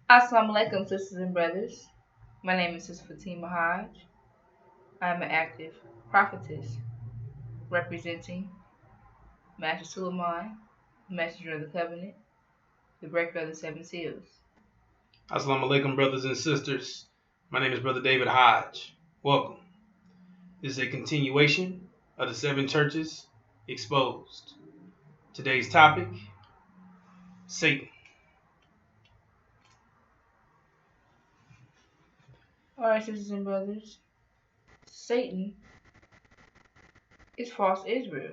Assalamu alaikum, sisters and brothers. My name is Sister Fatima Hodge. I am an active prophetess representing Master Suleiman, the messenger of the covenant, the breaker of the seven seals. Assalamu alaikum, brothers and sisters. My name is Brother David Hodge. Welcome. This is a continuation of the seven churches exposed. Today's topic, Satan. Alright, sisters and brothers. Satan is false Israel.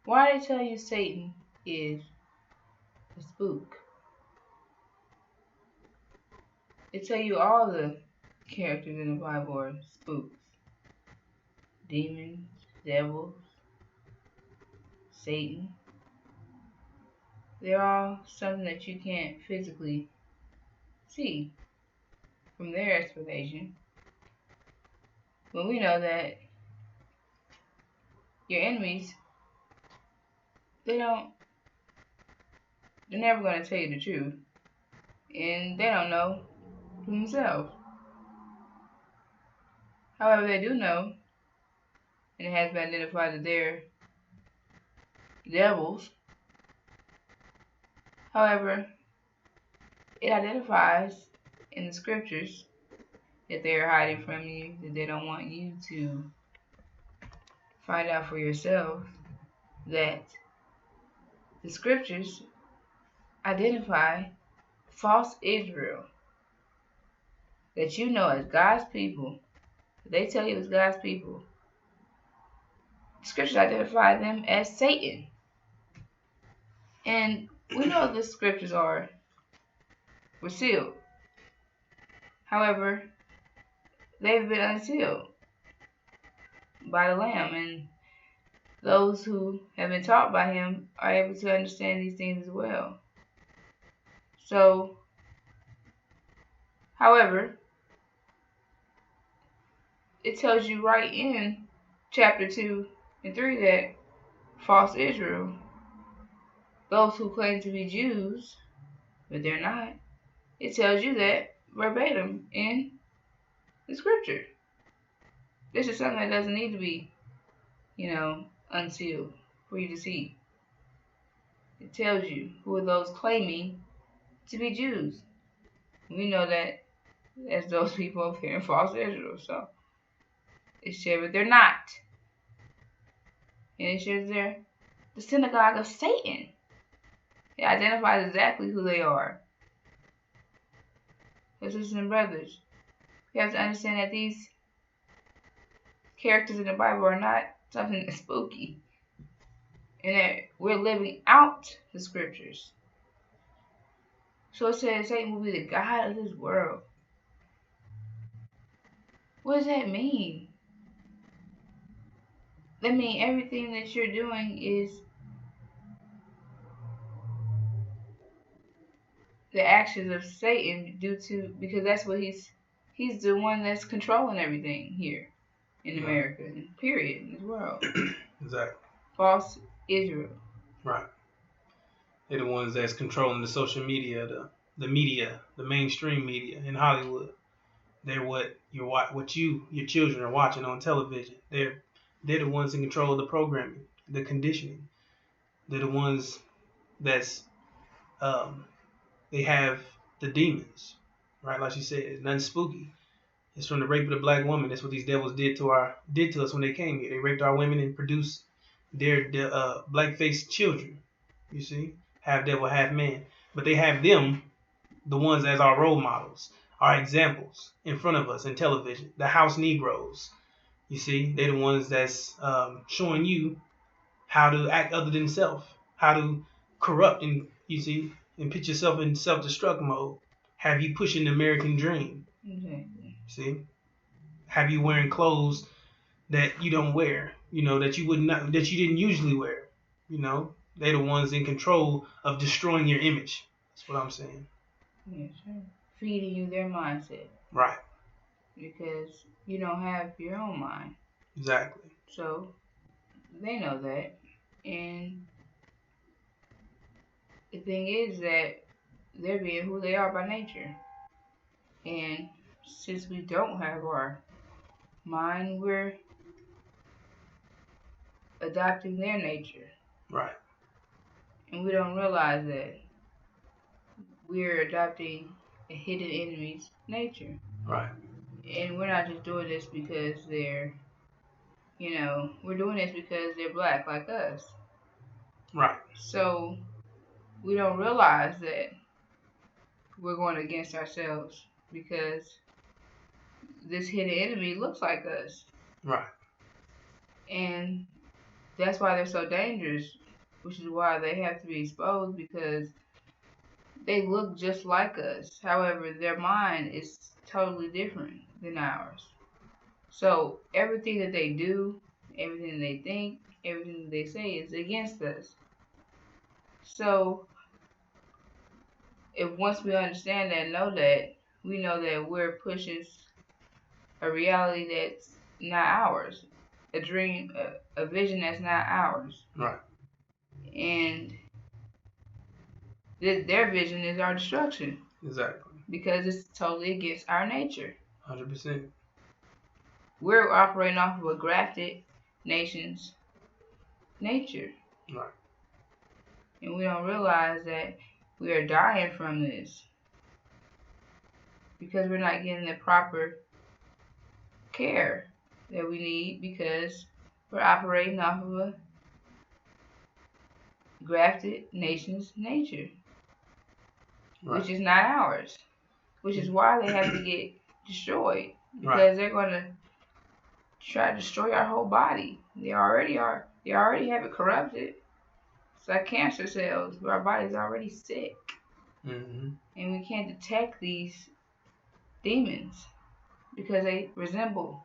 Why they tell you Satan is a spook? They tell you all the characters in the Bible are spooks. Demons, devils, Satan. They're all something that you can't physically see from their explanation. When we know that your enemies, they're never going to tell you the truth. And they don't know for themselves. However, they do know, and it has been identified that they're devils. However, it identifies in the scriptures that they are hiding from you, that they don't want you to find out for yourself, that the scriptures identify false Israel, that you know as God's people. They tell you as God's people. The scriptures identify them as Satan. And we know the scriptures were sealed. However, they've been unsealed by the Lamb, and those who have been taught by him are able to understand these things as well. So, however, it tells you right in chapter 2 and 3 that false Israel, those who claim to be Jews, but they're not, it tells you that verbatim in the scripture. This is something that doesn't need to be, unsealed for you to see. It tells you who are those claiming to be Jews. We know that as those people up here in false Israel. So it says that they're not. And it says they're the synagogue of Satan. It identifies exactly who they are. So sisters and brothers, we have to understand that these characters in the Bible are not something that's spooky. And that we're living out the scriptures. So it says Satan will be the God of this world. What does that mean? That means everything that you're doing is the actions of Satan because that's what he's the one that's controlling everything here in America, period, in this world. Exactly. False Israel. Right. They're the ones that's controlling the social media, the media, the mainstream media in Hollywood. They're what your children are watching on television. They're the ones in control of the programming, the conditioning. They're the ones that's they have the demons, right? Like she said, it's nothing spooky. It's from the rape of the black woman. That's what these devils did to us when they came here. They raped our women and produced their black-faced children. You see, half devil, half man. But they have them, the ones as our role models, our examples in front of us in television. The house Negroes. You see, they're the ones that's showing you how to act other than self, how to corrupt and and put yourself in self-destruct mode. Have you pushing the American dream? Exactly. See, have you wearing clothes that you don't wear? That you didn't usually wear. They're the ones in control of destroying your image. That's what I'm saying. Yeah, sure. Feeding you their mindset. Right. Because you don't have your own mind. Exactly. So they know that, and the thing is that they're being who they are by nature. And since we don't have our mind, we're adopting their nature. Right. And we don't realize that we're adopting a hidden enemy's nature. Right. And we're not just doing this because they're, we're doing this because they're black like us. Right. So we don't realize that we're going against ourselves because this hidden enemy looks like us. Right. And that's why they're so dangerous, which is why they have to be exposed, because they look just like us. However, their mind is totally different than ours. So everything that they do, everything they think, everything they say is against us. So if once we understand that, know that, we know that we're pushing a reality that's not ours, a dream, a vision that's not ours. Right. And their vision is our destruction. Exactly. Because it's totally against our nature. 100%. We're operating off of a grafted nation's nature. Right. And we don't realize that we are dying from this because we're not getting the proper care that we need, because we're operating off of a grafted nation's nature, Right. which is not ours, which is why they have to get destroyed, because Right. they're going to try to destroy our whole body. They already are. They already have it corrupted. It's like cancer cells. Our body's already sick. Mm-hmm. And we can't detect these demons because they resemble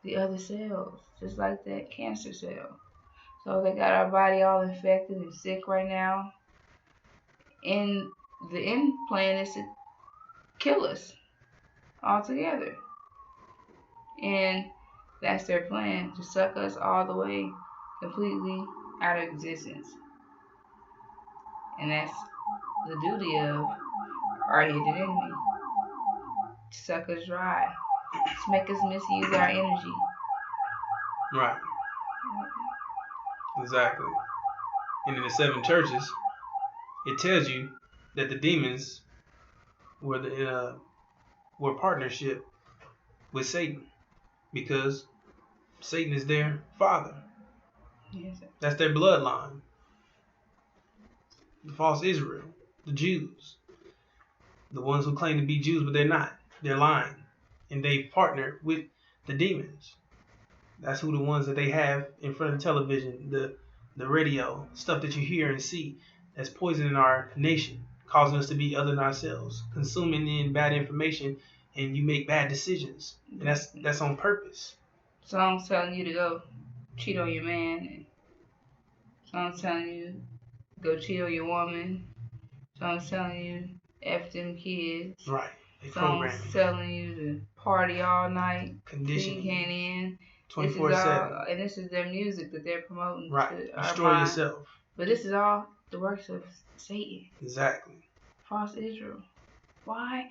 the other cells, just like that cancer cell. So they got our body all infected and sick right now. And the end plan is to kill us altogether. And that's their plan, to suck us all the way completely out of existence. And that's the duty of our hidden enemy, to suck us dry, to make us misuse our energy. Right. Exactly. And in the 7 churches, it tells you that the demons were partnership with Satan, because Satan is their father. Yes, sir. That's their bloodline. The false Israel, the Jews, the ones who claim to be Jews, but they're not. They're lying, and they partner with the demons. That's who the ones that they have in front of the television, the radio, stuff that you hear and see, that's poisoning our nation, causing us to be other than ourselves, consuming in bad information, and you make bad decisions, and that's on purpose. Songs telling you to go cheat on your man, and songs telling you go cheat on your woman, songs telling you F them kids, Right. They songs programming, telling you to party all night, conditioning, you can't end. 24/7. And this is their music that they're promoting Right. to our Destroy mind. yourself. But this is all the works of Satan. Exactly. False Israel. Why?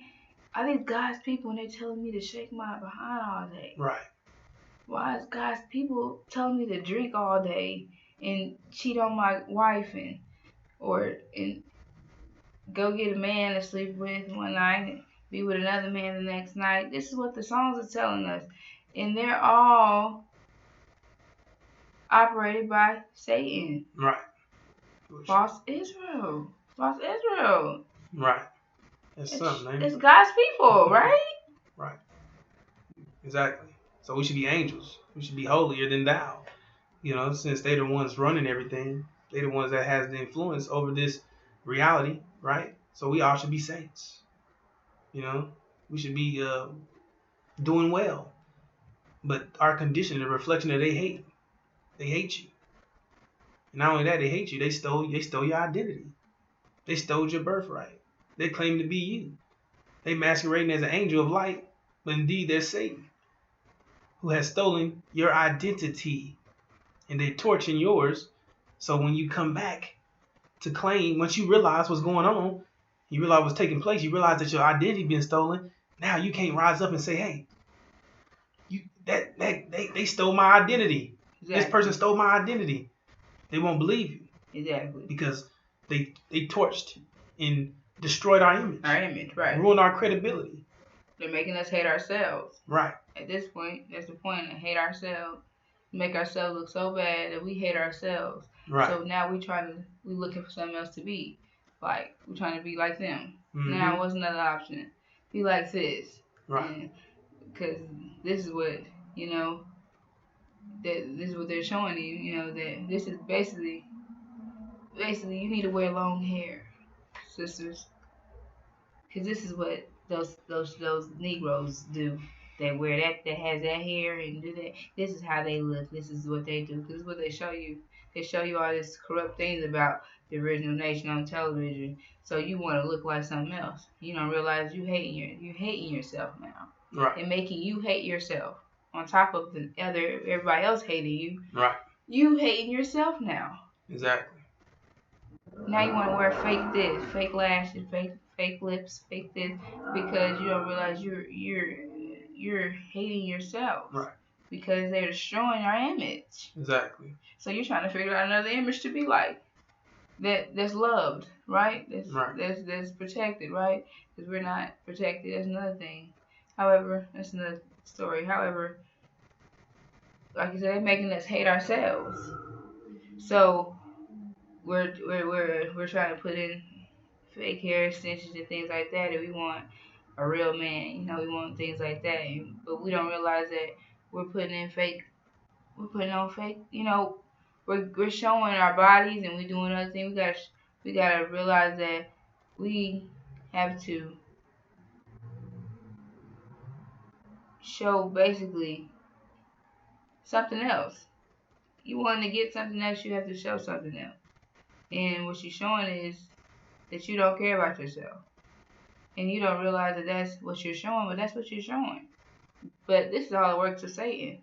I think God's people, and they're telling me to shake my behind all day. Right. Why is God's people telling me to drink all day and cheat on my wife and go get a man to sleep with one night and be with another man the next night? This is what the songs are telling us. And they're all operated by Satan. Right. False Israel. False Israel. Right. That's something, ain't it? It's God's people, right? Right. Exactly. So we should be angels. We should be holier than thou. Since they're the ones running everything. They're the ones that has the influence over this reality, right? So we all should be saints. We should be doing well. But our condition, the reflection that they hate. They hate you. And not only that, they hate you. They stole your identity. They stole your birthright. They claim to be you. They masquerading as an angel of light, but indeed they're Satan, who has stolen your identity. And they torching yours. So when you come back, to claim. Once you realize what's going on, you realize what's taking place, you realize that your identity being stolen. Now you can't rise up and say, hey, they stole my identity. Exactly. This person stole my identity. They won't believe you. Exactly. Because they torched and destroyed our image. Our image, right. Ruined our credibility. They're making us hate ourselves. Right. At this point, that's the point. Hate ourselves. Make ourselves look so bad that we hate ourselves. Right. So now we looking for something else to be. Like, we're trying to be like them. Mm-hmm. Now, what's another option? Be like this. Right. Because this is what, that this is what they're showing you, that this is basically you need to wear long hair, sisters. Because this is what those Negroes do. They wear that has that hair and do that. This is how they look. This is what they do. This is what they show you. They show you all these corrupt things about the original nation on television. So you want to look like something else. You don't realize you're hating yourself now. Right. And making you hate yourself. On top of everybody else hating you. Right. You hating yourself now. Exactly. Now you want to wear fake this, fake lashes, fake lips, fake this, because you don't realize you're hating yourself. Right. Because they're destroying our image. Exactly. So you're trying to figure out another image to be like. That's loved, right? That's protected, right? Because we're not protected. That's another thing. However, that's another story. However, like I said, they're making us hate ourselves. So we're trying to put in fake hair extensions and things like that, and we want a real man. We want things like that, but we don't realize that we're putting on fake. We're showing our bodies and we're doing other things. We gotta realize that we have to show basically something else. You want to get something else, you have to show something else. And what you're showing is that you don't care about yourself. And you don't realize that that's what you're showing, but that's what you're showing. But this is all the works of Satan.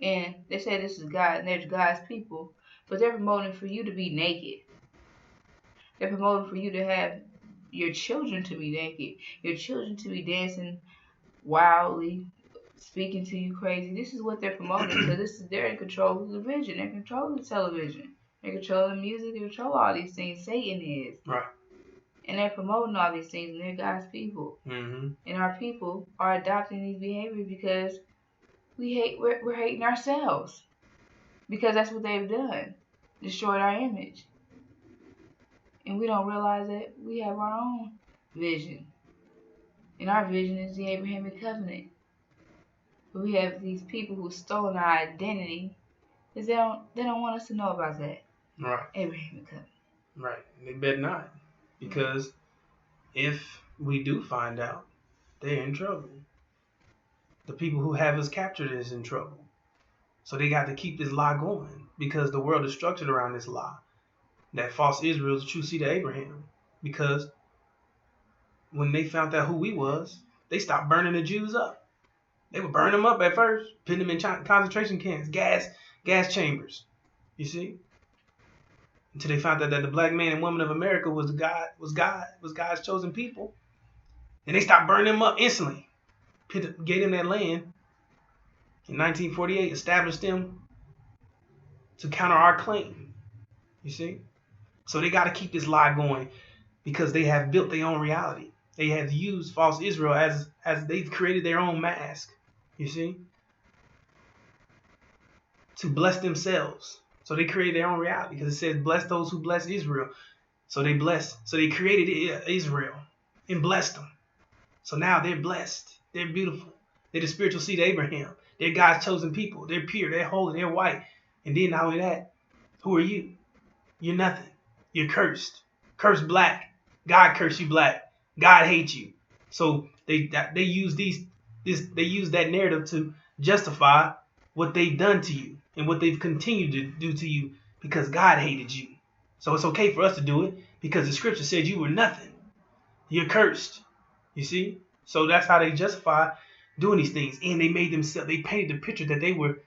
And they say this is God, and they're God's people. But they're promoting for you to be naked. They're promoting for you to have your children to be naked. Your children to be dancing wildly, speaking to you crazy. This is what they're promoting. So they're in control of the vision. They're in control of the television. They're in control of the music. They control all these things. Satan is. Right. And they're promoting all these things, and they're God's people. Mm-hmm. And our people are adopting these behaviors because we're hating ourselves. Because that's what they've done. Destroyed our image. And we don't realize that we have our own vision. And our vision is the Abrahamic covenant. But we have these people who've stolen our identity because they don't want us to know about that. Right. Abrahamic covenant. Right. They better not. Because if we do find out, they're in trouble. The people who have us captured is in trouble. So they got to keep this lie going because the world is structured around this lie. That false Israel is the true seed of Abraham. Because when they found out who we was, they stopped burning the Jews up. They would burn them up at first, putting them in concentration camps, gas chambers. You see? Until they found out that the black man and woman of America was God's chosen people. And they stopped burning them up instantly. Gave them that land. In 1948, established them to counter our claim. You see? So they got to keep this lie going because they have built their own reality. They have used false Israel as they've created their own mask. You see? To bless themselves. So they created their own reality because it says, bless those who bless Israel. So they blessed. So they created Israel and blessed them. So now they're blessed. They're beautiful. They're the spiritual seed of Abraham. They're God's chosen people. They're pure. They're holy. They're white. And then not only that, who are you? You're nothing. You're cursed. Cursed black. God cursed you black. God hates you. So they use that narrative to justify what they've done to you and what they've continued to do to you because God hated you. So it's okay for us to do it because the scripture said you were nothing. You're cursed. You see? So that's how they justify doing these things. And they painted the picture that they were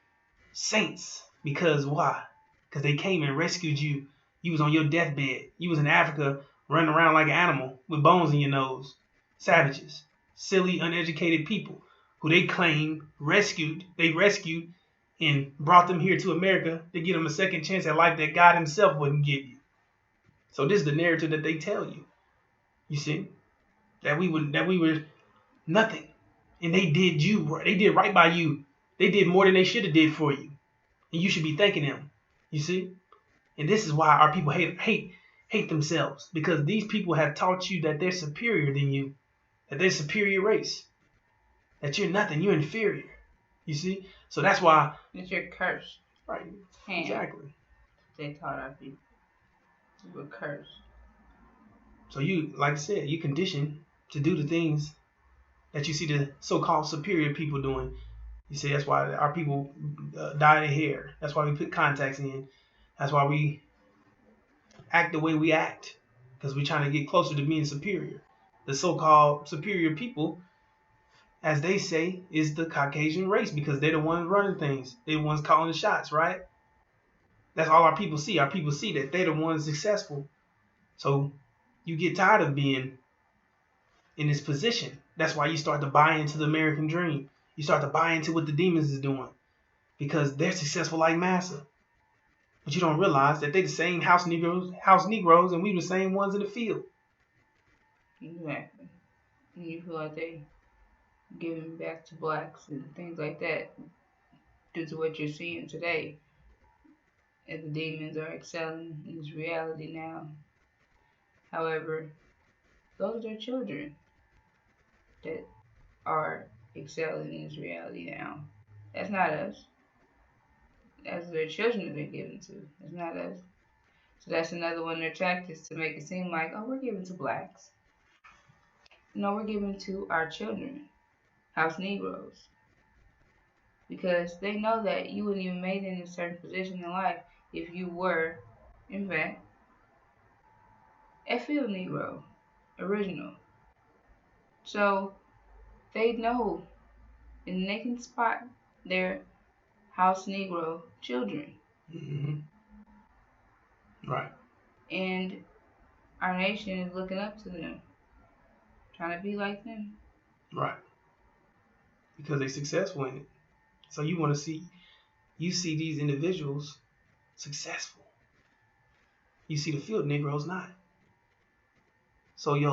saints. Because why? Because they came and rescued you You was on your deathbed. You was in Africa running around like an animal with bones in your nose. Savages, silly, uneducated people who they claim rescued. They rescued and brought them here to America to give them a second chance at life that God Himself wouldn't give you. So this is the narrative that they tell you. You see that we were nothing, and they did you. They did right by you. They did more than they should have did for you, and you should be thanking them. You see, and this is why our people hate themselves, because these people have taught you that they're superior than you, that they're superior race, that you're nothing, you're inferior. You see, so that's why it's your curse. right, Hand. exactly. They taught our people. We're cursed. So you, like I said, you conditioned to do the things that you see the so-called superior people doing. You see, that's why our people dye their hair. That's why we put contacts in. That's why we act the way we act, because we're trying to get closer to being superior. The so-called superior people, as they say, is the Caucasian race, because they're the ones running things. They're the ones calling the shots, right? That's all our people see. Our people see that they're the ones successful. So you get tired of being in this position. That's why you start to buy into the American dream. You start to buy into what the demons is doing, because they're successful like massa. But you don't realize that they're the same house Negroes, and we the same ones in the field. Exactly. And you feel like they giving back to blacks and things like that due to what you're seeing today. And the demons are excelling in this reality now. However, those are children that are excelling in this reality now. That's not us. That's their children that they're giving to. That's not us. So that's another one of their tactics to make it seem like, oh, we're giving to blacks. No, we're giving to our children, house Negroes. Because they know that you wouldn't even made it in a certain position in life if you were, in fact, a field Negro, original. So they know and they can spot their house Negro children. Mm-hmm. Right. And our nation is looking up to them, trying to be like them. Right. Because they're successful in it. So you see these individuals successful. You see the field Negroes not. So the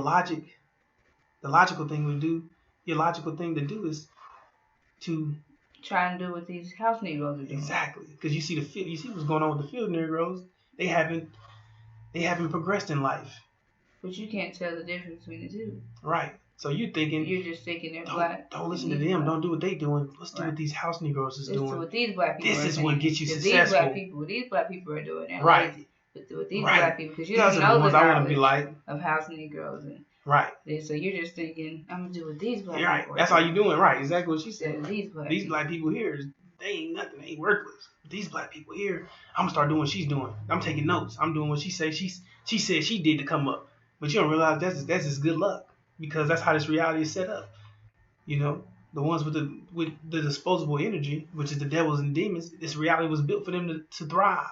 logical thing to do is to try and do what these house Negroes are doing. Exactly, because you see what's going on with the field Negroes. They haven't progressed in life. But you can't tell the difference between the two. Right. So you're just thinking they're black. Don't listen to them. Black. Don't do what they doing. Let's do what these house Negroes is doing. Let's do what these black people. This is what gets you successful. These black people are doing. They're right. lazy. But with these black people, because you don't know the knowledge of house Negroes and right. So you're just thinking, I'm gonna do what these black right. people. That's all you're doing. Right. Exactly what she said. These black people here, they ain't nothing. They ain't worthless. These black people here, I'm gonna start doing what she's doing. I'm taking notes. I'm doing what she said. She said she did to come up. But you don't realize that's just good luck, because that's how this reality is set up. You know, the ones with the disposable energy, which is the devils and demons, this reality was built for them to thrive.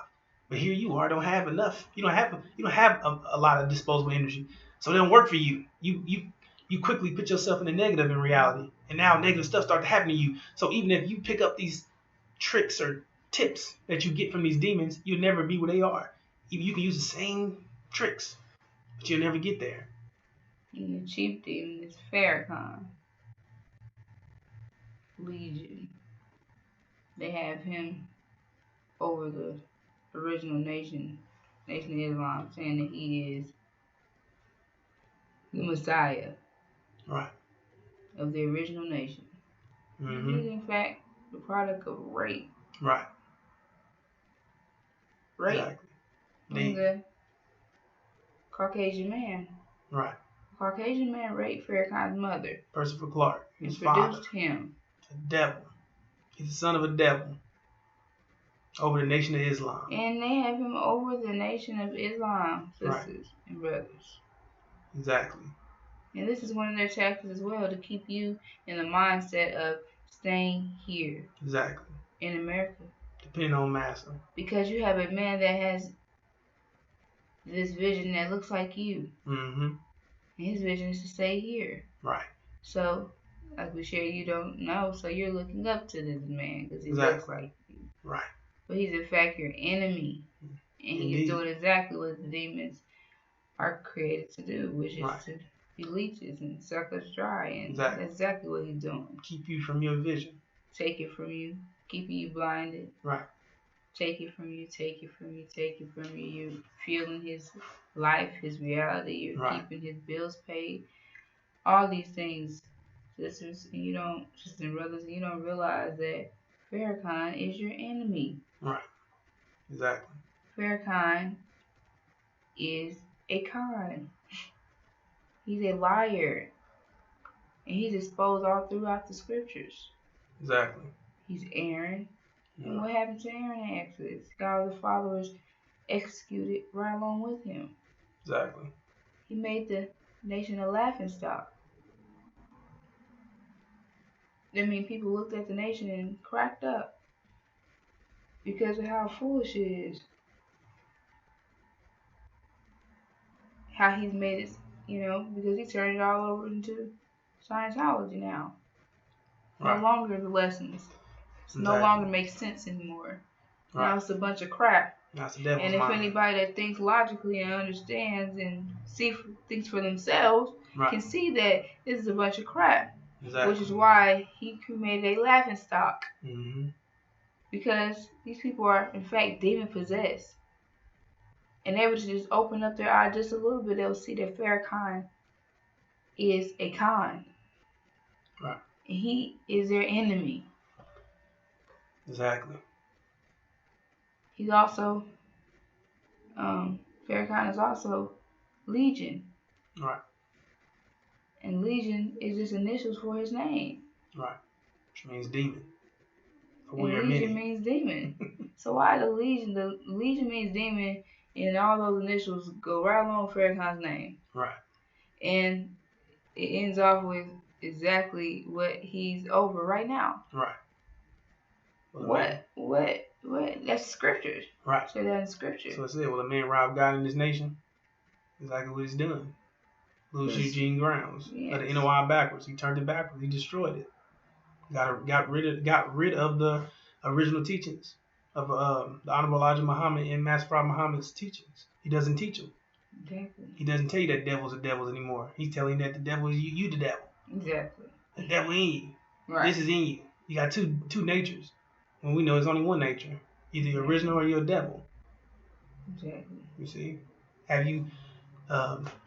But here you are, don't have enough. You don't have a lot of disposable energy, so it don't work for you. You quickly put yourself in the negative in reality, and now negative stuff starts to happen to you. So even if you pick up these tricks or tips that you get from these demons, you'll never be where they are. You can use the same tricks, but you'll never get there. And the chief demon is Farrakhan. Legion. They have him over the original Nation of Islam, saying that he is the Messiah right. of the original nation. Mm-hmm. He is in fact the product of rape. Right. Rape. Exactly. The Caucasian man. Right. Caucasian man raped Farrakhan's mother. Percival Clark. His produced him. A devil. He's the son of a devil. Over the Nation of Islam. And they have him over the Nation of Islam, sisters and brothers. Exactly. And this is one of their tactics as well, to keep you in the mindset of staying here. Exactly. In America. Depending on massa. Because you have a man that has this vision that looks like you. Mm-hmm. And his vision is to stay here. Right. So, like we shared, you don't know, so you're looking up to this man because he looks Exactly. like you. Right. But he's in fact your enemy. And he's Indeed. doing exactly what the demons are created to do, which is Right. to be leeches and suck us dry. And Exactly. that's exactly what he's doing. Keep you from your vision. Take it from you, keeping you blinded. Right. Take it from you, take it from you, take it from you. You're feeling his life, his reality. You're Right. keeping his bills paid. All these things, sisters, and you don't, sisters and brothers, you don't realize that Farrakhan is your enemy. Right. Exactly. Farrakhan is a con. He's a liar. And he's exposed all throughout the scriptures. Exactly. He's Aaron. Yeah. And what happened to Aaron in Exodus? God, the followers executed right along with him. Exactly. He made the nation a laughing stock. I mean, people looked at the nation and cracked up because of how foolish it is. How he's made it, because he turned it all over into Scientology now. Right. No longer the lessons. It no longer makes sense anymore. Right. Now it's a bunch of crap. That's the devil's and if mind. Anybody that thinks logically and understands and thinks for themselves can see that this is a bunch of crap. Exactly. Which is why he made a laughing stock. Mm-hmm. Because these people are, in fact, demon possessed. And they would just open up their eyes just a little bit, they'll see that Farrakhan is a con. Right. And he is their enemy. Exactly. He's also, Farrakhan is also Legion. Right. And Legion is just initials for his name. Right. Which means demon. And Legion means demon. So why the Legion? The Legion means demon, and all those initials go right along with Farrakhan's name. Right. And it ends off with exactly what he's over right now. Right. Well, what? That's scriptures. Right. Say that in scripture. So it said, well, a man robbed God in this nation. Exactly what he's done. Louis Eugene Grounds. Yes. Got the NOI backwards. He turned it backwards. He destroyed it. Got rid of the original teachings of the Honorable Elijah Muhammad and Master Prophet Muhammad's teachings. He doesn't teach them. Exactly. He doesn't tell you that devils are devils anymore. He's telling you that the devil is you the devil. Exactly. The devil in you. Right. This is in you. You got two natures. When we know it's only one nature. Either you're original or you're a devil. Exactly. You see? Have you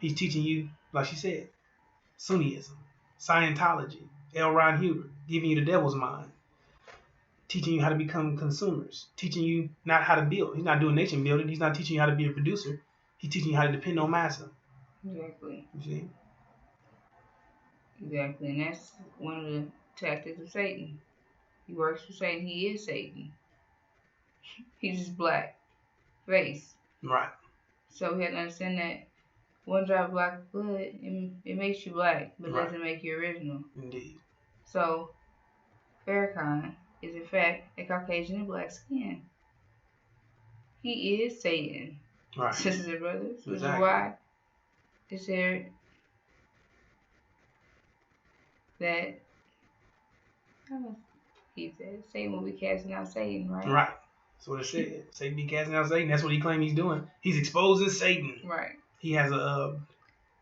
he's teaching you, like she said, Sunniism, Scientology, L. Ron Hubbard, giving you the devil's mind, teaching you how to become consumers, teaching you not how to build. He's not doing nation building. He's not teaching you how to be a producer. He's teaching you how to depend on massa. Exactly. You see? Exactly, and that's one of the tactics of Satan. He works for Satan. He is Satan. He's just black face. Right. So we have to understand that one drop of black blood, it makes you black, but doesn't make you original. Indeed. So Farrakhan is in fact a Caucasian in black skin. He is Satan. Right. Sisters and brothers. Which Exactly. is why it said that he said Satan will be casting out Satan, right? Right. That's what it said. Satan be casting out Satan. That's what he claimed he's doing. He's exposing Satan. Right. He has a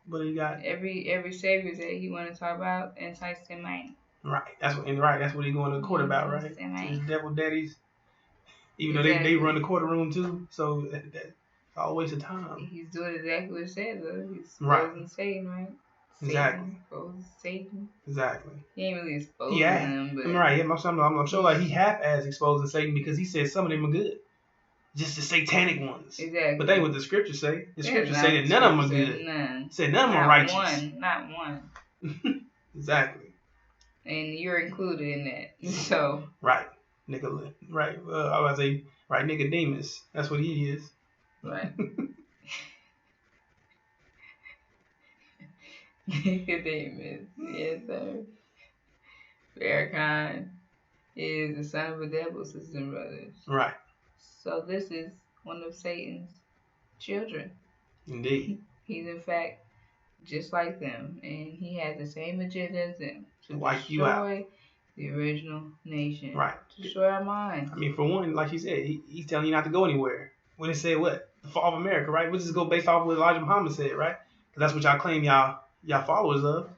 what do you got? Every Savior that he want to talk about entice them man. Right. That's what he's going to court about, right? To his devil daddies. Even though they run the courtroom too, so that's all a waste of time. He's doing exactly what it says though. He's exposing Satan, right? Exactly. Exposing Satan. Exactly. He ain't really exposing him, but right. I'm sure like he half-ass exposing Satan because he said some of them are good. Just the satanic ones. Exactly. But that ain't what the scriptures say. The scriptures say that none of them are good. None. Said none of them are righteous. Not one. Exactly. And you're included in that. So. Right. Right. I was say right. Nicodemus. That's what he is. Right. Nicodemus. Yes, sir. Farrakhan is the son of a devil, sisters and brothers. Right. So this is one of Satan's children. Indeed. He's in fact just like them, and he has the same agenda as them to Wipe you out. destroy the original nation, Right. destroy our minds. I mean, for one, like you said, he's telling you not to go anywhere. When it said what? The fall of America, right? We'll just go based off what Elijah Muhammad said, right? Because that's what y'all claim y'all followers of.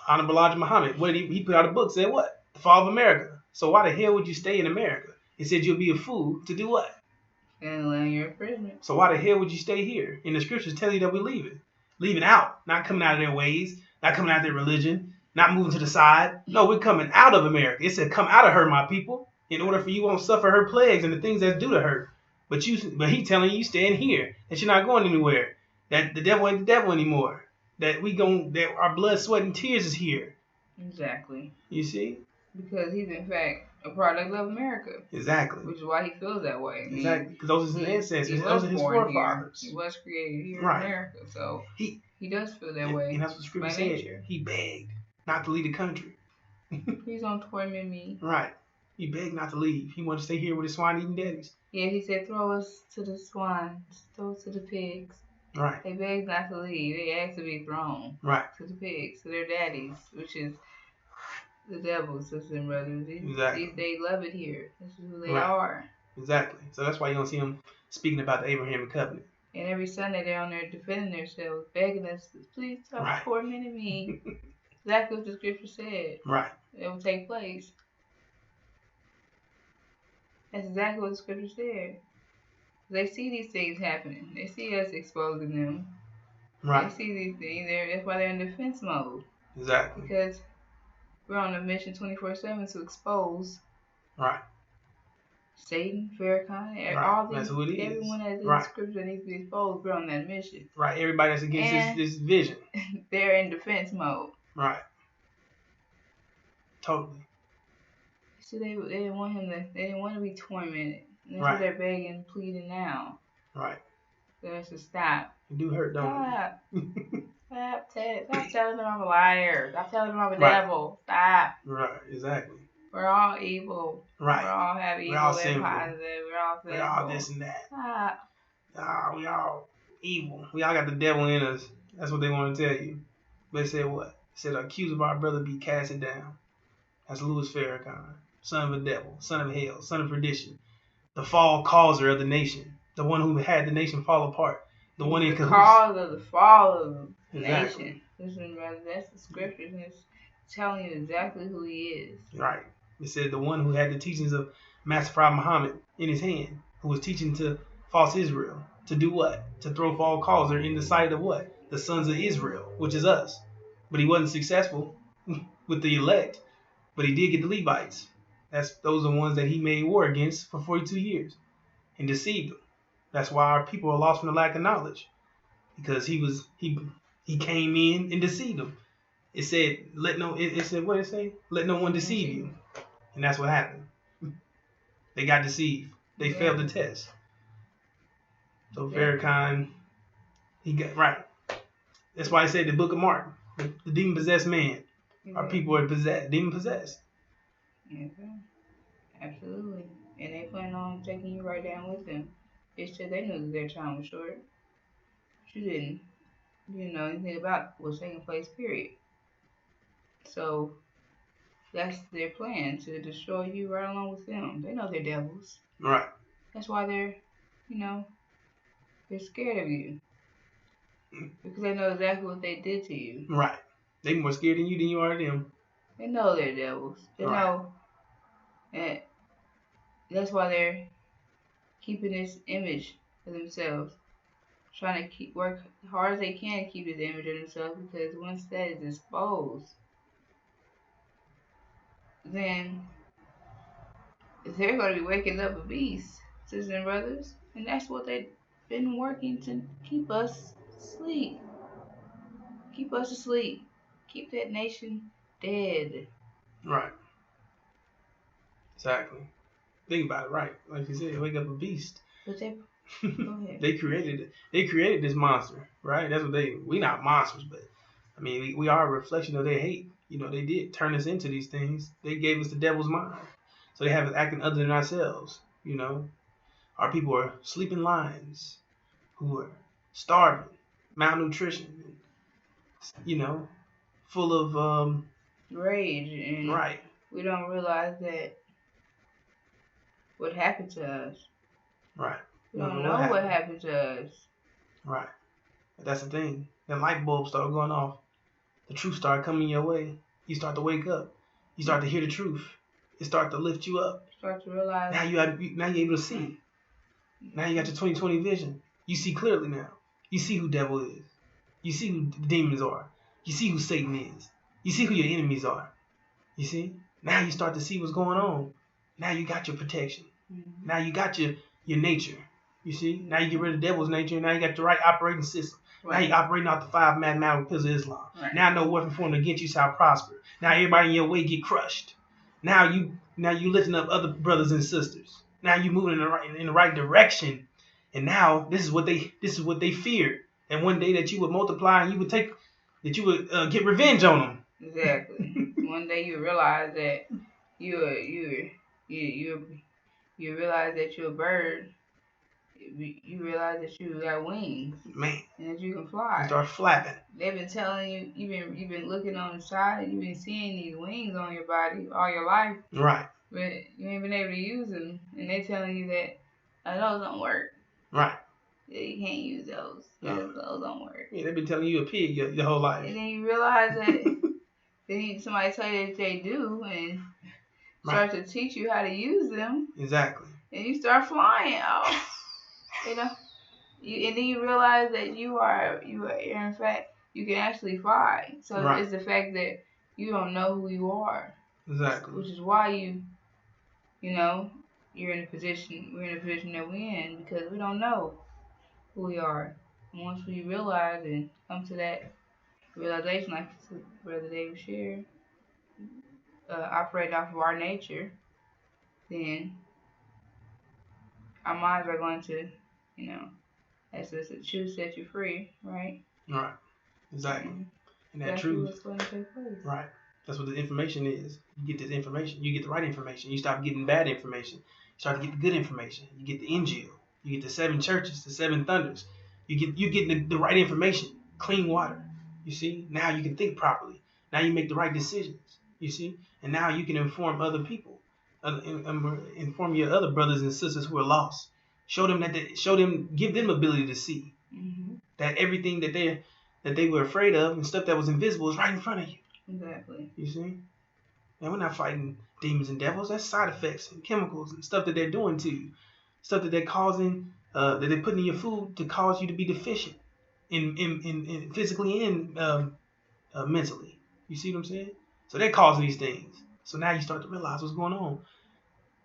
Honorable Elijah Muhammad. What did he put out a book, said what? The fall of America. So why the hell would you stay in America? He said you'll be a fool to do what? And land your imprisonment. So why the hell would you stay here? And the scriptures tell you that we're leaving. Leaving out. Not coming out of their ways. Not coming out of their religion. Not moving to the side. No, we're coming out of America. It said come out of her, my people. In order for you won't suffer her plagues and the things that's due to her. But he telling you staying here. That you're not going anywhere. That the devil ain't the devil anymore. That that our blood, sweat, and tears is here. Exactly. You see? Because he's in fact a product of America. Exactly. Which is why he feels that way. Exactly. Because those are his ancestors. Those are his forefathers. He was created here right. in America. So he does feel that way. And that's what the scripture said. Nature. He begged not to leave the country. Please don't torment me. Right. He begged not to leave. He wanted to stay here with his swine eating daddies. Yeah, he said, throw us to the swine, throw us to the pigs. Right. They begged not to leave. They asked to be thrown. Right. To the pigs, to their daddies, which is the devil, sisters and brothers. Exactly. They love it here. This is who they right. are. Exactly. So that's why you don't see them speaking about the Abrahamic covenant. And every Sunday they're on there defending themselves, begging us, please stop tormenting me. Exactly what the scripture said. Right. It will take place. That's exactly what the scripture said. They see these things happening. They see us exposing them. Right. They see these things. That's why they're in defense mode. Exactly. Because we're on a mission 24/7 to expose. Right. Satan, Farrakhan, all these, that's who it is. Everyone that's in the scripture that needs to be exposed, we're on that mission. Right. Everybody that's against this vision. They're in defense mode. Right. Totally. See, they didn't want him to. They didn't want to be tormented. And that's what they're begging, pleading now. Right. For us to stop. You do hurt, don't stop. Stop telling them I'm a liar. Stop telling them I'm a devil. Stop. Right. Exactly. We're all evil. Right. We all have evil and positive. We're all sinful. We're all this and that. Stop. We all evil. We all got the devil in us. That's what they want to tell you. But they said what? They said, accuse of our brother be casted down. That's Louis Farrakhan. Son of a devil. Son of hell. Son of perdition. The fall causer of the nation. The one who had the nation fall apart. The one in cahoots. The cause of the fall of the nation. Listen, brother, that's the scripture. It's telling you exactly who he is. Right. It said the one who had the teachings of Master Prophet Muhammad in his hand, who was teaching to false Israel to do what? To throw fall causer in the sight of what? The sons of Israel, which is us. But he wasn't successful with the elect, but he did get the Levites. Those are the ones that he made war against for 42 years and deceived them. That's why our people are lost from the lack of knowledge, because he came in and deceived them. It said it said what it say? Let no one deceive you. And that's what happened. They got deceived. They failed the test. So Farrakhan, he got right. That's why I said the book of Mark, the demon possessed man. Our people are demon possessed. Okay. Absolutely. And they plan on taking you right down with them. It's just they knew that their time was short. But you didn't know anything about what was taking place, period. So that's their plan, to destroy you right along with them. They know they're devils. Right. That's why they're scared of you. Because they know exactly what they did to you. Right. They more scared of you than you are of them. They know they're devils. They know that. That's why they're keeping this image of themselves. Trying to work hard as they can to keep this image of themselves, because once that is exposed, then they're going to be waking up a beast, sisters and brothers. And that's what they've been working to keep us asleep. Keep us asleep. Keep that nation dead. Right. Exactly. Think about it, right? Like you said, wake up a beast. But go ahead. They created this monster, right? That's what we not monsters, but I mean, we are a reflection of their hate. They did turn us into these things. They gave us the devil's mind. So they have us acting other than ourselves. Our people are sleeping lions who are starving, malnutrition, you know, full of rage, and right, we don't realize that what happened to us. right. We You don't don't know what know what happened. happened to us. Right. That's the thing. Then light bulbs start going off. The truth start coming your way. You start to wake up. You start to hear the truth. It start to lift you up. Start to realize. Now you're able to see. Now you got your 20/20 vision. You see clearly now. You see who devil is. You see who the demons are. You see who Satan is. You see who your enemies are. You see? Now you start to see what's going on. Now you got your protection. Mm-hmm. Now you got your nature. You see? Now you get rid of the devil's nature. Now you got the right operating system. Right. Now you operating off the 5 mathematical pillars of Islam. Right. Now no weapon formed against you shall prosper. Now everybody in your way get crushed. Now you lifting up other brothers and sisters. Now you moving in the right direction. And now this is what they feared. And one day that you would multiply and you would get revenge on them. Exactly. One day you realize that you realize that you're a bird. You realize that you got wings, man, and that you can fly. You start flapping. They've been telling you, you've been looking on the side, and you've been seeing these wings on your body all your life. Right. But you ain't been able to use them, and they're telling you that those don't work. Right. Yeah, you can't use those. Those don't work. Yeah, they've been telling you a pig your whole life. And then you realize that then somebody tell you that they do, and start to teach you how to use them. Exactly. And you start flying. Oh, and then you realize that you are in fact you can actually fly. So it's the fact that you don't know who you are. Exactly. Which is why you're in a position we're in a position that we're in, because we don't know who we are. And once we realize and come to that realization, like Brother David shared, operate off of our nature, then our minds are going to, as the truth set you free, right? Right. Exactly. And that truth. What's going to take place. Right. That's what the information is. You get this information. You get the right information. You stop getting bad information. You start to get the good information. You get the Injil. You get the 7 churches, the 7 thunders. You get the right information. Clean water. You see? Now you can think properly. Now you make the right decisions. You see? And now you can inform other people. Inform your other brothers and sisters who are lost. Show them give them ability to see. Mm-hmm. That everything that they were afraid of and stuff that was invisible is right in front of you. Exactly. You see? And we're not fighting demons and devils. That's side effects and chemicals and stuff that they're doing to you. Stuff that they're causing, that they're putting in your food to cause you to be deficient in physically and mentally. You see what I'm saying? So they're causing these things. So now you start to realize what's going on.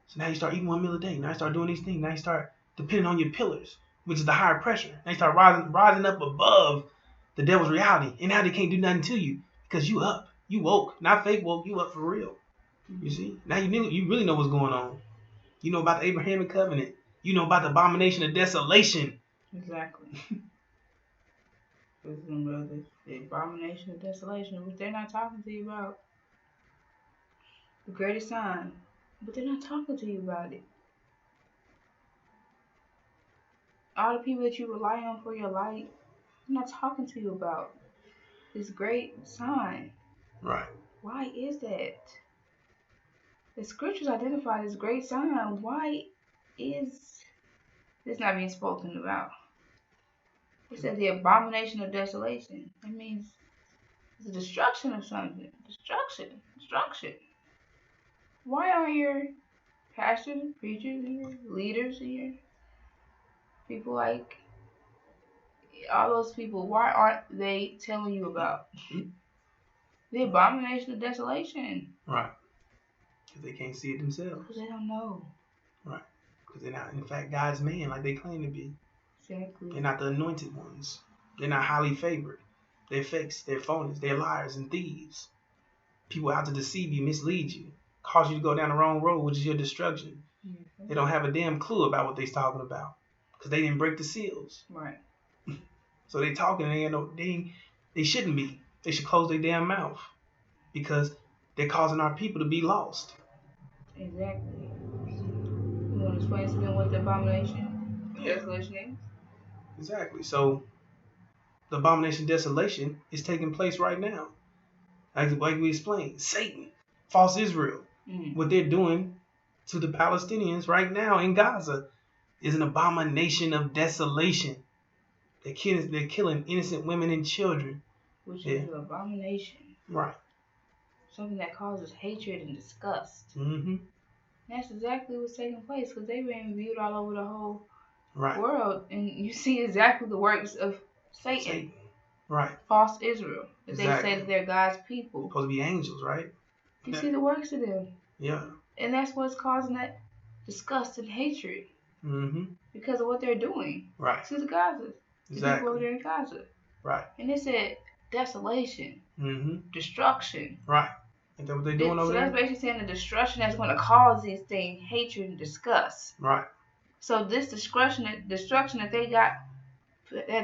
So now you start eating 1 meal a day. Now you start doing these things. Now you start depending on your pillars, which is the higher pressure. Now you start rising up above the devil's reality. And now they can't do nothing to you because you up. You woke. Not fake woke. You up for real. You see? Now you really know what's going on. You know about the Abrahamic covenant. You know about the abomination of desolation. Exactly. Brothers, the abomination of desolation, which they're not talking to you about. The greatest sign, but they're not talking to you about it. All the people that you rely on for your light, they're not talking to you about this great sign. Right. Why is that? The scriptures identify this great sign. Why is this not being spoken about? It says the abomination of desolation. It means it's the destruction of something. Destruction. Why are your pastors, preachers, your leaders, your people like all those people, why aren't they telling you about the abomination of desolation? Right. Because they can't see it themselves. Because they don't know. Right. Because they're not, in fact, God's man like they claim to be. Exactly. They're not the anointed ones. They're not highly favored. They're fakes. They're phonies. They're liars and thieves. People out to deceive you, mislead you, cause you to go down the wrong road, which is your destruction. Mm-hmm. They don't have a damn clue about what they're talking about because they didn't break the seals. Right. So they talking and they shouldn't be. They should close their damn mouth because they're causing our people to be lost. Exactly. You want to explain to them what the abomination desolation is? Exactly. So the abomination of desolation is taking place right now. Like we explained, Satan, false Israel, what they're doing to the Palestinians right now in Gaza is an abomination of desolation. They're killing innocent women and children. Which is an abomination. Right. Something that causes hatred and disgust. Mm-hmm. That's exactly what's taking place, because they've been viewed all over the whole right. world, and you see exactly the works of Satan. Right. False Israel. That exactly. They say that they're God's people. Supposed to be angels, right? You see the works of them. Yeah. And that's what's causing that disgust and hatred. Mm-hmm. Because of what they're doing. Right. To the Gaza. Exactly. The people over there in Gaza. Right. And they said desolation. Mm-hmm. Destruction. Right. Ain't that what they're doing over there? So that's basically saying the destruction that's going to cause these things, hatred and disgust. Right. So this destruction that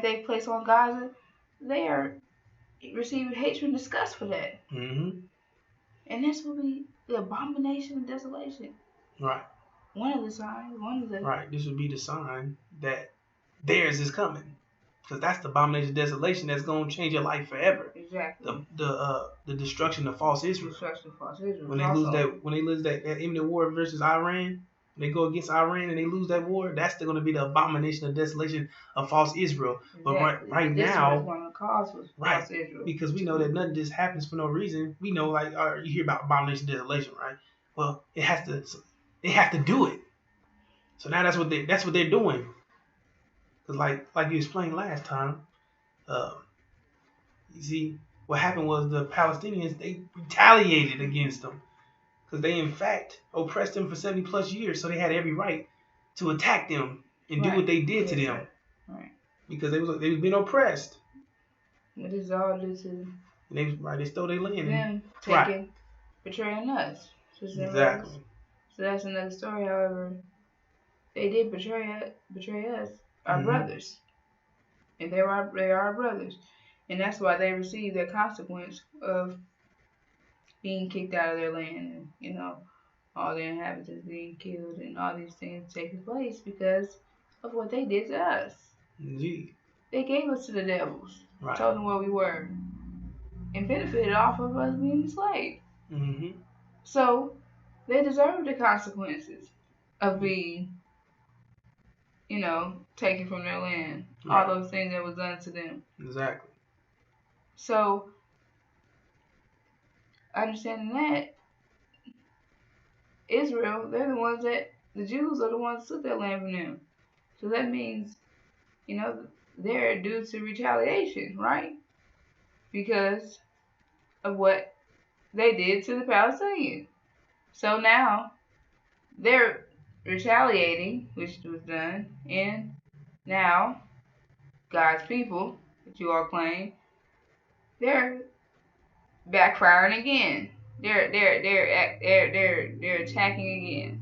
they place on Gaza, they are receiving hatred and disgust for that. Mm-hmm. And this will be the abomination of desolation. Right. One of the signs. Right. This would be the sign that theirs is coming. Because that's the abomination of desolation that's going to change your life forever. Exactly. The destruction of false Israel. Destruction of false Israel. When they lose that imminent war versus Iran, when they go against Iran and they lose that war, that's going to be the abomination of desolation of false Israel. Exactly. But right now, this is going to cause false Israel. Because we know that nothing just happens for no reason. We know, like, you hear about abomination of desolation, right? Well, they have to do it. So now that's what they're doing. Because like you explained last time, you see, what happened was the Palestinians, they retaliated against them. Because they, in fact, oppressed them for 70 plus years. So they had every right to attack them and do what they did to them. Right. Because they was being oppressed. But this is all due to they stole their land. Them betraying us. Exactly. So that's another story. However, they did betray us, our brothers. And they are our brothers. And that's why they received the consequence of being kicked out of their land, and all their inhabitants being killed, and all these things taking place because of what they did to us. Indeed. They gave us to the devils, right. Told them where we were, and benefited off of us being enslaved. Mm-hmm. So they deserve the consequences of being, taken from their land. Right. All those things that was done to them. Exactly. So, understanding that, Israel, the Jews are the ones that took their land from them. So that means, they're due to retaliation, right? Because of what they did to the Palestinians. So now, they're retaliating, which was done, and now, God's people, that you all claim, they're backfiring again. They're attacking again.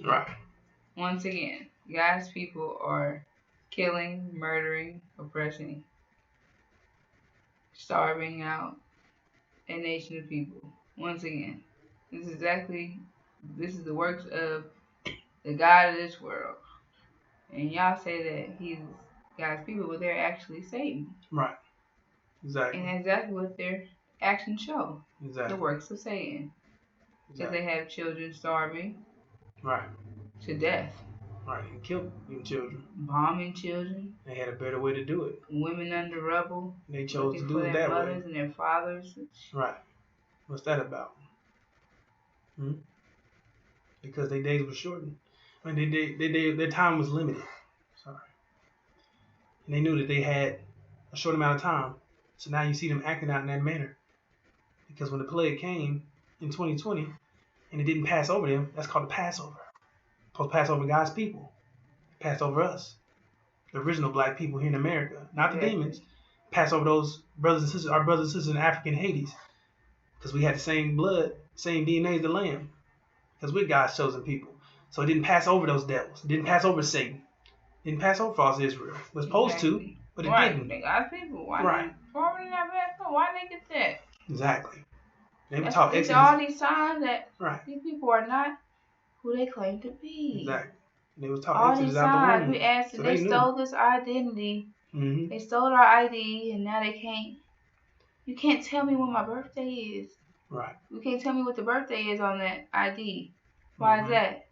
Right. Once again, God's people are killing, murdering, oppressing, starving out a nation of people. Once again, this is the works of the God of this world. And y'all say that he's God's people, but they're actually Satan. Right. Exactly. And exactly what their actions show. Exactly. The works of Satan. Because they have children starving. Right. To death. Right. And killed children. Bombing children. They had a better way to do it. Women under rubble. And they chose to do it that way. Their mothers and their fathers. Right. What's that about? Because their days were shortened. I mean, their time was limited. Sorry. And they knew that they had a short amount of time. So now you see them acting out in that manner. Because when the plague came in 2020 and it didn't pass over them, that's called the Passover. It's supposed to pass over God's people. It passed over us. The original black people here in America. Not the demons. Pass over those brothers and sisters, our brothers and sisters in Africa and Hades. Because we had the same blood, same DNA as the Lamb. Because we're God's chosen people. So it didn't pass over those devils. It didn't pass over Satan. It didn't pass over false Israel. It was supposed to, but it didn't. They God's people. Why right. Why would they not pass over? Why did they get that? Exactly. They were taught Exodus. All these signs that these people are not who they claim to be. Exactly. They was taught all Exodus these out signs, the womb. we asked, so they stole this identity Mm-hmm. They stole our ID, and now they can't. You can't tell me when my birthday is. Right. You can't tell me what the birthday is on that ID. Why is Mm-hmm. that?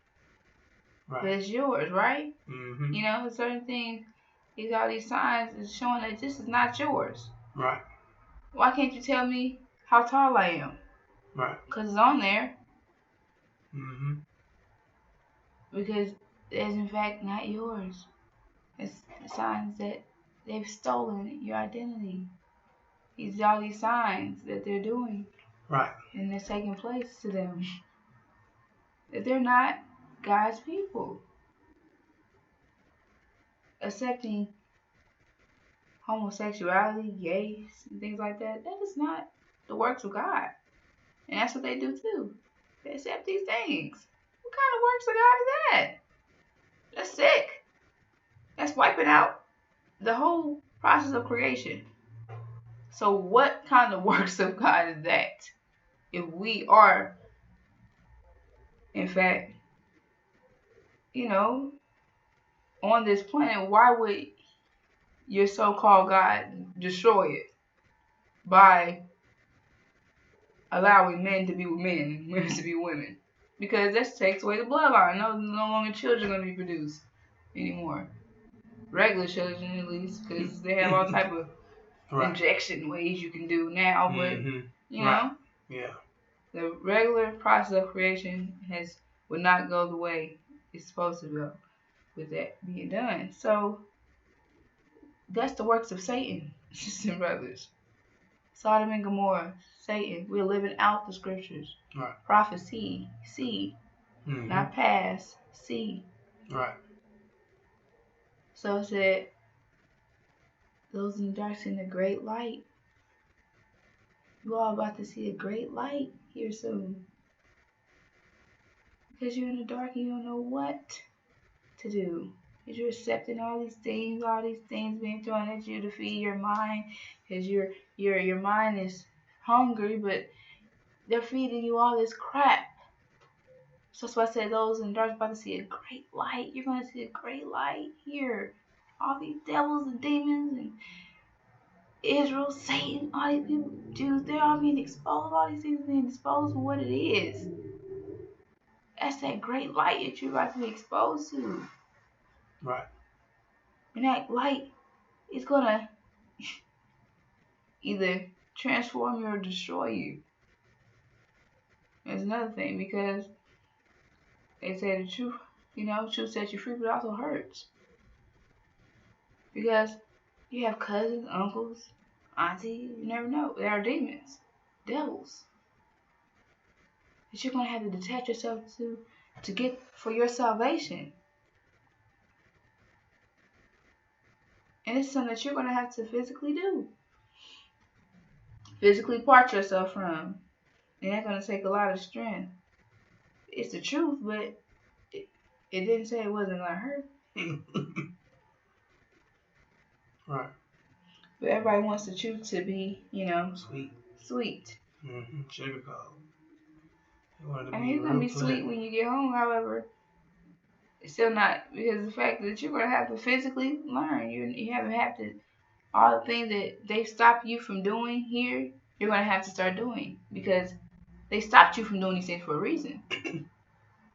But Right. it's yours, right? Mm-hmm. You know, certain things. These all these signs is showing that this is not yours. Right. Why can't you tell me how tall I am? Right. Because it's on there. Mm-hmm. Because it's in fact not yours. It's signs that they've stolen your identity. These all these signs that they're doing Right. and they're taking place to them. That they're not God's people. Accepting homosexuality, gays, and things like that, that is not the works of God. And that's what they do too. They accept these things. What kind of works of God is that? That's sick. That's wiping out the whole process of creation. So what kind of works of God is that? If we are, in fact, you know, on this planet, why would your so-called God destroy it by allowing men to be with men and women to be women? Because that takes away the bloodline. No longer children are going to be produced anymore. Regular children, at least, because they have all type of Right. injection ways you can do now. But Mm-hmm. you Right. know, Yeah. the regular process of creation would not go the way it's supposed to go with that being done. So that's the works of Satan, sisters and brothers. Sodom and Gomorrah, Satan. We're living out the scriptures. Right. Prophecy, see, Mm-hmm. not past, see. Right. So it said, those in the dark see the great light. You all about to see a great light here soon. Because you're in the dark and you don't know what to do. Because you're accepting all these things being thrown at you to feed your mind. Because your mind is hungry, but they're feeding you all this crap. So that's why I said those in the dark are about to see a great light. You're going to see a great light here. All these devils and demons and Israel, Satan, all these people, Jews, they're all being exposed. All these things being exposed for what it is. That's that great light that you're about to be exposed to. Right. And that light is going to either transform you or destroy you. That's another thing, because they say the truth, truth sets you free, but it also hurts. Because you have cousins, uncles, aunties, you never know. They are demons, devils, that you're going to have to detach yourself to get for your salvation. And it's something that you're going to have to physically do. Physically part yourself from. And that's going to take a lot of strength. It's the truth, but it didn't say it wasn't going to hurt. Right. But everybody wants the truth to be, sweet. Mm-hmm. Sugar coat. You want it to I be mean, it's going to real be sweet when you get home, however. It's still not, because the fact that you're going to have to physically learn. You haven't have to, all the things that they stop you from doing here, you're going to have to start doing. Because they stopped you from doing these things for a reason.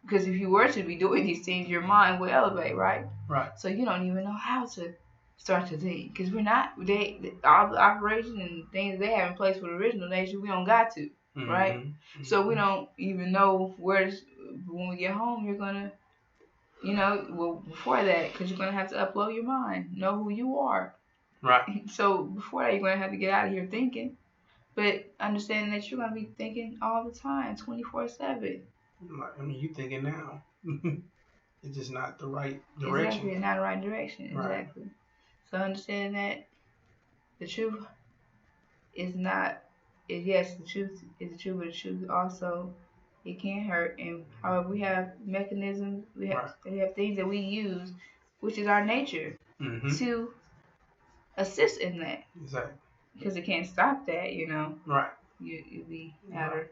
Because if you were to be doing these things, your mind would elevate, right? Right. So you don't even know how to start to think. Because we're not, all the operation and things they have in place for the original nation, we don't got to, right? Mm-hmm. So we don't even know when we get home, you're going to, before that, because you're going to have to upload your mind, know who you are. Right. So before that, you're going to have to get out of here thinking. But understanding that you're going to be thinking all the time, 24/7. I mean, you thinking now. It's just not the right direction. Exactly, not the right direction. Right. Exactly. So understand that the truth is not, yes, the truth is the truth, but the truth also, it can hurt. And however, we have mechanisms, we have things that we use, which is our nature, Mm-hmm. to assist in that. Exactly. Because it can't stop that, Right. You'd be out of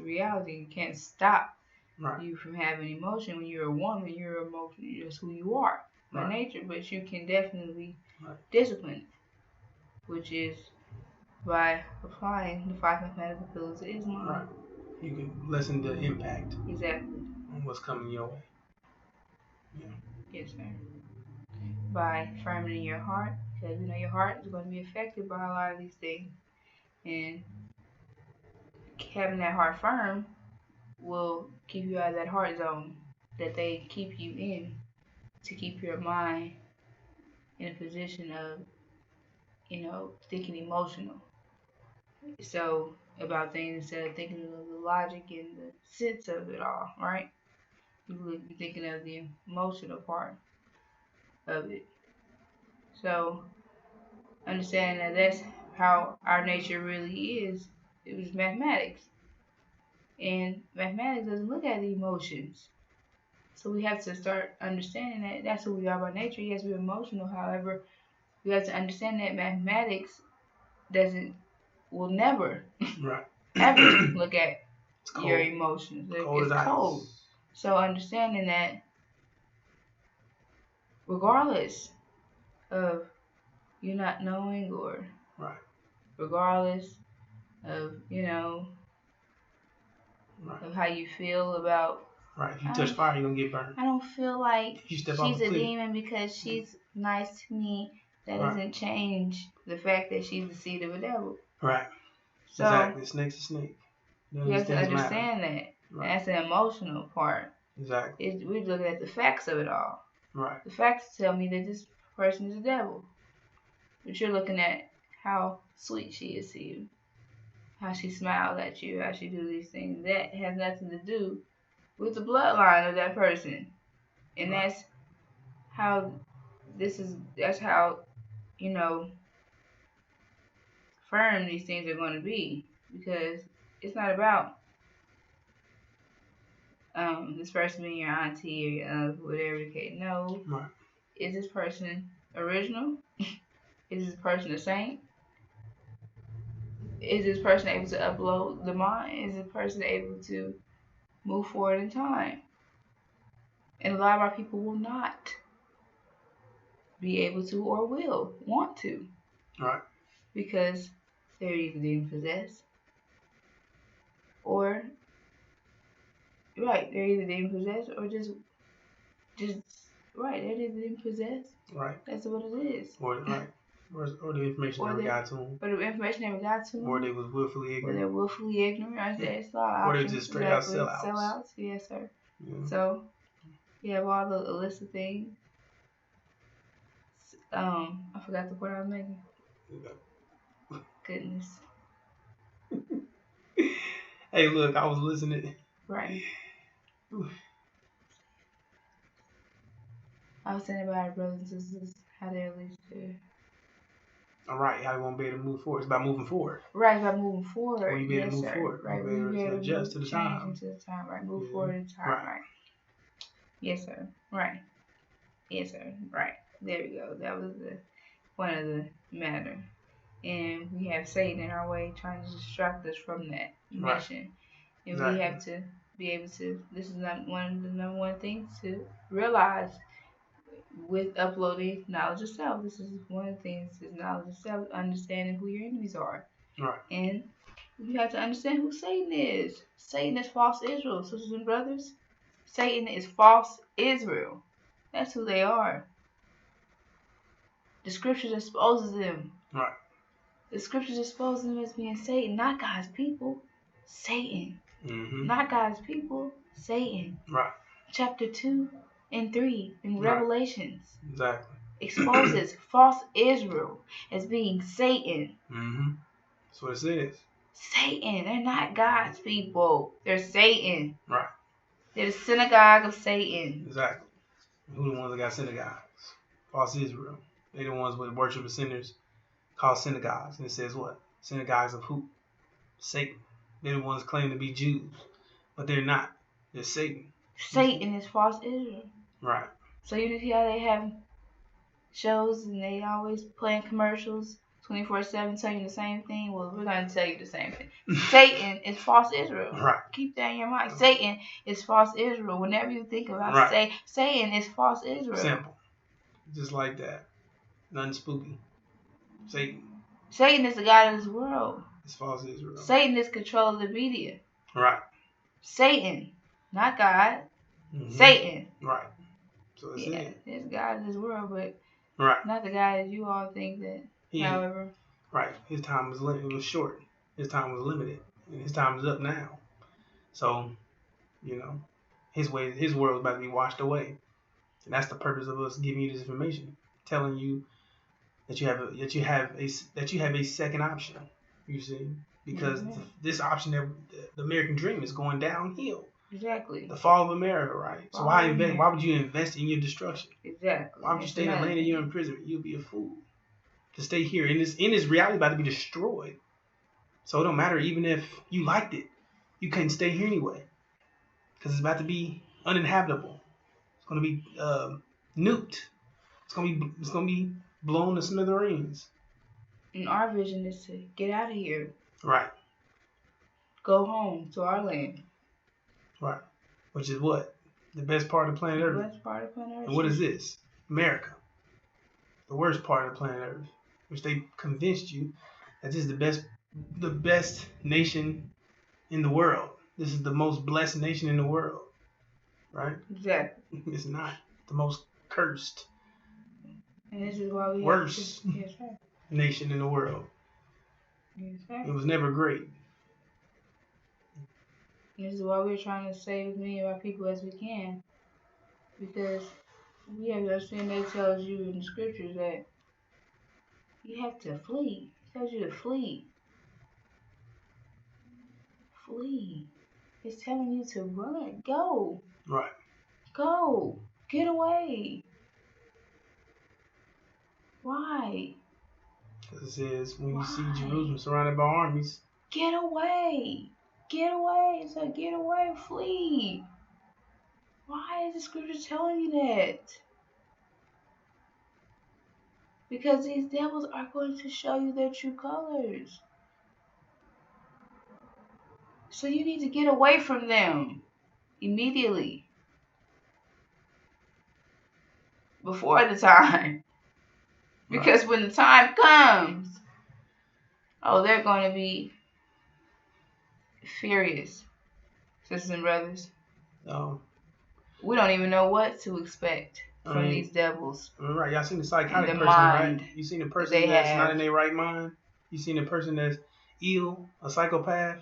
reality. You can't stop right. you from having emotion. When you're a woman, you're emotion. That's who you are by nature. But you can definitely discipline, which is by applying the 5 mathematical pillars of Islam. Right. You can lessen the impact. Exactly. On what's coming your way. Yeah. Yes, sir. By firming your heart, because your heart is going to be affected by a lot of these things, and having that heart firm will keep you out of that heart zone that they keep you in, to keep your mind in a position of, thinking emotional. So about things instead of thinking of the logic and the sense of it all, right? You would be thinking of the emotional part of it. So understanding that that's how our nature really is. It was mathematics. And mathematics doesn't look at the emotions. So we have to start understanding that that's who we are by nature. Yes, we're emotional. However, we have to understand that mathematics will never, right. ever look at your emotions. It's cold. So understanding that regardless of you not knowing, or right. regardless of, of how you feel about. Right. If you touch fire, you're going to get burned. I don't feel like she's a demon because she's nice to me. That doesn't change the fact that she's the seed of a devil. Right. So, exactly. Snake's a snake. You have to understand that. Right. That's an emotional part. Exactly. We're looking at the facts of it all. Right. The facts tell me that this person is a devil. But you're looking at how sweet she is to you, how she smiles at you, how she do these things. That has nothing to do with the bloodline of that person. And that's how firm these things are going to be, because it's not about this person being your auntie or your uncle, whatever the case. No. Right. Is this person original? Is this person a saint? Is this person able to upload the mind? Is this person able to move forward in time? And a lot of our people will not be able to, or will want to. Right. Because they're either being possessed, or they're either being possessed or just they're either being possessed. Right. That's what it is. Or the information never got to them. Or the information never got to them. Or they was willfully ignorant. Or they're willfully ignorant. It's a lot of or options. they just straight out sellouts. Sellouts, yes, sir. Yeah. So you have all the list of things. I forgot the point I was making. Goodness. Hey, look, I was listening. Right. I was saying about our brothers and sisters, how they're at least there. All right, how they won't be able to move forward. It's about moving forward. Right, it's about moving forward. Or you be able to move forward. Right, we be able to adjust to the time. Right, move forward in time. Right. Yes, sir. Right. Yes, sir. Right. There we go. That was one of the matter. And we have Satan in our way trying to distract us from that mission. And we have to be able to, this is not one of the number one things to realize with uploading knowledge of self. This is one of the things, is knowledge of self, understanding who your enemies are. Right. And you have to understand who Satan is. Satan is false Israel, sisters and brothers. Satan is false Israel. That's who they are. The scriptures exposes them. Right. The scriptures expose them as being Satan, not God's people. Satan. Mm-hmm. Not God's people. Satan. Right. Chapter 2 and 3 in Revelations. Exactly. Exposes false Israel as being Satan. Mm-hmm. That's what it says. Satan. They're not God's people. They're Satan. Right. They're the synagogue of Satan. Exactly. Who the ones that got synagogues? False Israel. They the ones with worship of sinners called synagogues. And it says what? Synagogues of who? Satan. They're the ones claim to be Jews. But they're not. They're Satan. Satan is false Israel. Right. So you see how they have shows and they always playing commercials 24/7 telling you the same thing? Well, we're going to tell you the same thing. Satan is false Israel. Right. Keep that in your mind. Satan is false Israel. Whenever you think about Satan is false Israel. Simple. Just like that. Nothing spooky. Satan. Satan is the God of this world. As far as Israel. Satan is controlling the media. Right. Satan, not God. Mm-hmm. Satan. Right. So it's it. It's God of this world, but right. Not the God that you all think that. However. Right. His time was limited. It was short. His time was limited, and his time is up now. So, his world is about to be washed away, and that's the purpose of us giving you this information, telling you that you have a second option. You see, because this option, the American dream, is going downhill. Exactly. The fall of America, right? So why would you invest in your destruction? Exactly. Why would you stay in the land of your imprisonment? You'll be a fool to stay here. In this reality about to be destroyed. So it don't matter even if you liked it. You couldn't stay here anyway. Because it's about to be uninhabitable. It's gonna be nuked. It's gonna be blown to smithereens. And our vision is to get out of here. Right. Go home to our land. Right. Which is what? The best part of planet Earth. The best part of planet Earth. And what is this? America. The worst part of planet Earth. Which they convinced you that this is the best nation in the world. This is the most blessed nation in the world. Right? Exactly. It's not. The most cursed. And this is why we worst nation in the world. It was never great. This is why we're trying to save as many of our people as we can. Because we have to understand that it tells you in the scriptures that you have to flee. It tells you to flee. Flee. It's telling you to run. Go. Right. Go. Get away. Why? Because it says when you see Jerusalem surrounded by armies. Get away. Get away. It said get away. Flee. Why is the scripture telling you that? Because these devils are going to show you their true colors. So you need to get away from them immediately. Before the time. Because when the time comes, they're going to be furious, sisters and brothers. We don't even know what to expect from these devils. Right, y'all seen the psychotic person, right? You seen the person that's not in their right mind? You seen the person that's ill, a psychopath?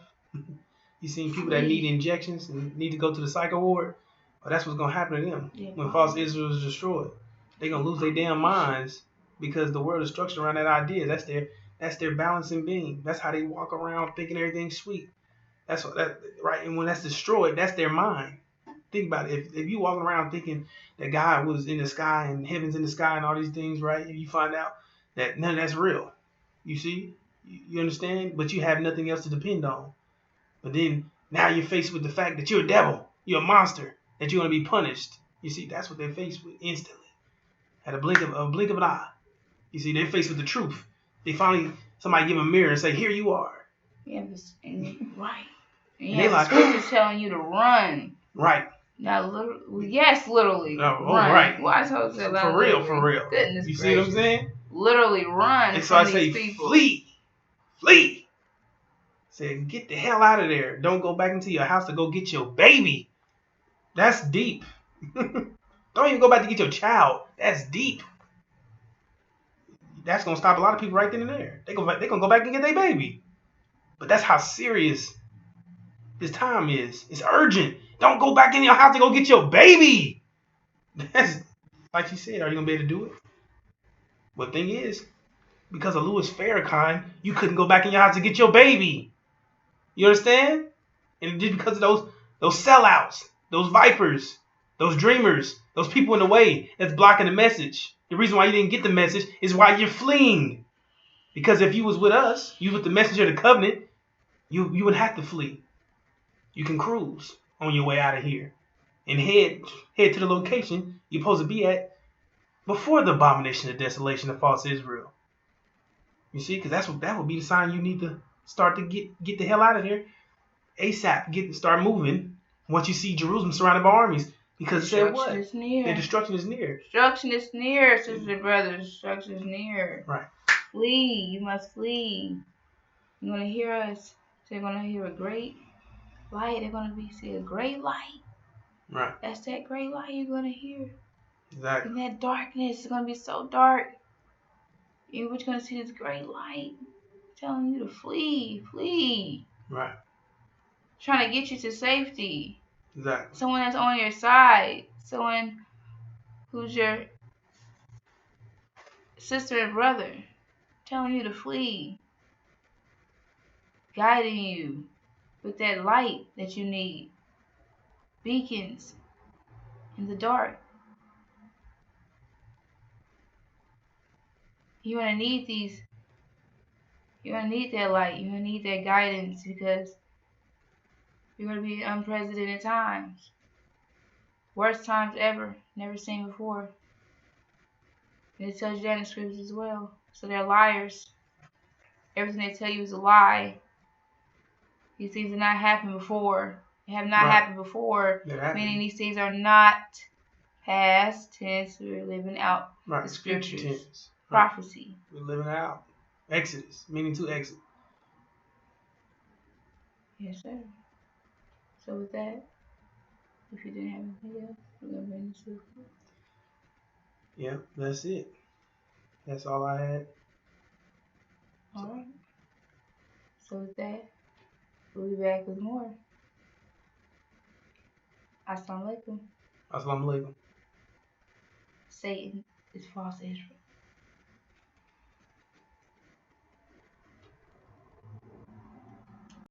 You seen people that need injections and need to go to the psycho ward? Well, that's what's going to happen to them when false Israel is destroyed. They're going to lose their damn minds because the world is structured around that idea. That's their balancing beam. That's how they walk around thinking everything's sweet. Right? And when that's destroyed, that's their mind. Think about it. If you walking around thinking that God was in the sky and heaven's in the sky and all these things, right? And you find out that none of that's real. You see? You understand? But you have nothing else to depend on. But then now you're faced with the fact that you're a devil. You're a monster. That you're going to be punished. You see? That's what they're faced with instantly. At a blink of an eye. You see? They're faced with the truth. Somebody give them a mirror and say, here you are. Yeah, right. And the scripture's telling you to run. Right. Not literally. Yes, literally. Run. Right. Well, I told you that. For real. Goodness you gracious. See what I'm saying? Literally run and so from I say, these people. Flee. Say, get the hell out of there. Don't go back into your house to go get your baby. That's deep. Don't even go back to get your child. That's deep. That's going to stop a lot of people right then and there. They're going to go back and get their baby. But that's how serious this time is. It's urgent. Don't go back in your house to go get your baby. That's like you said. Are you gonna be able to do it? But the thing is, because of Louis Farrakhan, you couldn't go back in your house to get your baby. You understand? And just because of those sellouts, those vipers, those dreamers, those people in the way that's blocking the message. The reason why you didn't get the message is why you're fleeing. Because if you was with us, you with the messenger of the covenant, you wouldn't have to flee. You can cruise on your way out of here and head to the location you're supposed to be at before the abomination of desolation of false Israel. You see, because that would be the sign you need to start to get the hell out of there ASAP. Start moving once you see Jerusalem surrounded by armies. Because it said Destruction what? is near. The destruction is near. Destruction is near, sisters and brothers. Destruction is near. Right. Flee. You must flee. You're going to hear us. They're going to hear a great light. They're going to see a great light. Right. That's that great light you're going to hear. Exactly. In that darkness, it's going to be so dark. You're going to see this great light telling you to flee. Flee. Right. Trying to get you to safety. Exactly. Someone that's on your side. Someone who's your sister and brother. Telling you to flee. Guiding you with that light that you need. Beacons in the dark. You're going to need these. You're going to need that light. You're going to need that guidance because you're going to be in unprecedented times. Worst times ever. Never seen before. And it tells you that in the scriptures as well. So they're liars. Everything they tell you is a lie. These things did not happen before. They have not happened before. Meaning these things are not past tense. We're living out the scriptures. Tense. Prophecy. We're living out. Exodus, meaning to exit. Yes, sir. So with that, if you didn't have anything else, we're going to bring this to a close. Yeah, that's it. That's all I had. All right. So with that, we'll be back with more. Assalamu alaikum. Assalamu alaikum. Satan is false Israel.